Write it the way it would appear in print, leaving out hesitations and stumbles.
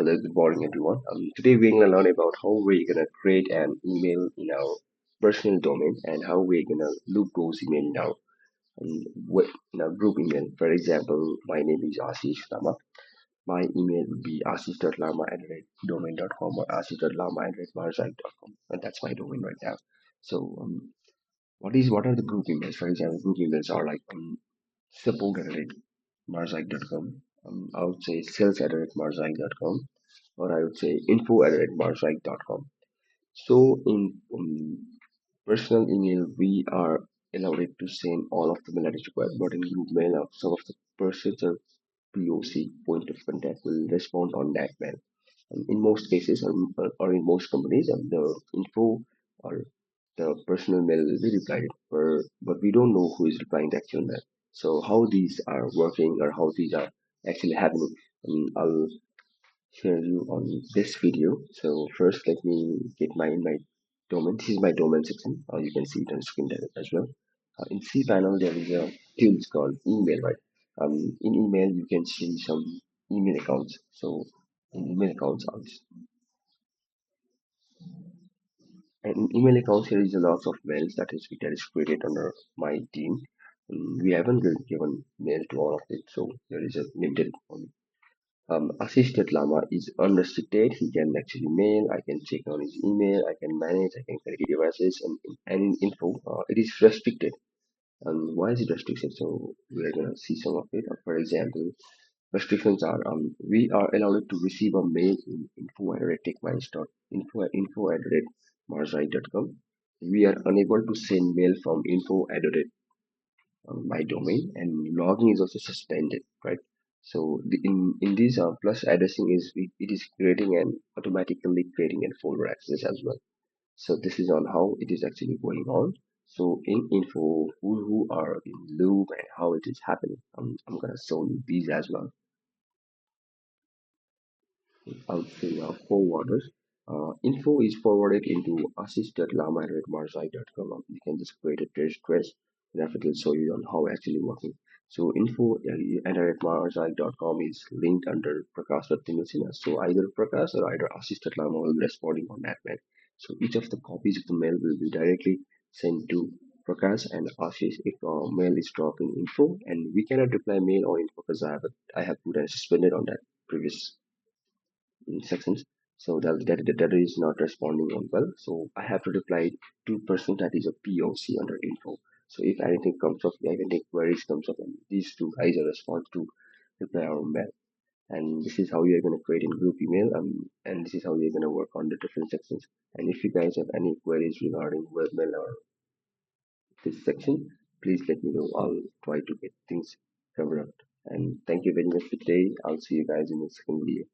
Hello, good morning, everyone. Today we're gonna learn about how we're gonna create an email in our personal domain and how we're gonna loop those email in our group email. For example, my name is Ashish Lama. My email would be ashish.lama@domain.com or ashish.lama@marzite.com, and that's my domain right now. So, what are the group emails? For example, group emails are like support@marzite.com. I would say sales@marzite.com, or I would say info@marsrite.com. So in personal email, we are allowed it to send all of the mail that is required, but in group mail, some of the persons or POC point of contact will respond on that mail. In most cases, or in most companies, the info or the personal mail will be replied, but we don't know who is replying the actual mail. So how these are working or how these are actually happening, I'll share you on this video. So first, let me get my domain. This is my domain section. You can see it on screen there as well. In cPanel, there is a tool called email, right? In email, you can see some email accounts. So in email accounts, and in email accounts, there is a lot of mails that is created under my team. We haven't given mail to all of it, so there is a limited one. Assisted Llama is unrestricted. He can actually mail. I can check on his email. I can manage. I can create devices and in info. It is restricted. And why is it restricted? So we are gonna see some of it. For example, restrictions are we are allowed to receive a mail in info@marzite.com. We are unable to send mail from info@my domain, and logging is also suspended, right? So in this plus addressing it is creating and automatically creating a folder access as well. So this is on how it is actually going on. So in info, who are in loop and how it is happening, I'm gonna show you these as well. I'll say forwarders. Info is forwarded into assist.lama@marzai.com. You can just create a trace and it will show you on how actually working. So info@marzai.com is linked under Prakash.Timilsina. So either Prakash or either assist.lama will be responding on that mail. So each of the copies of the mail will be directly sent to Prakash and Ashish if mail is dropped in info, and we cannot reply mail or info because I have put a suspended on that previous sections. So that is not responding on well. So I have to reply to person that is a POC under info. So if anything comes up, if any queries comes up, and these two guys are respond to reply our mail. And this is how you're going to create in group email. And this is how you're going to work on the different sections. And if you guys have any queries regarding webmail or this section, please let me know. I'll try to get things covered up. And thank you very much for today. I'll see you guys in the second video.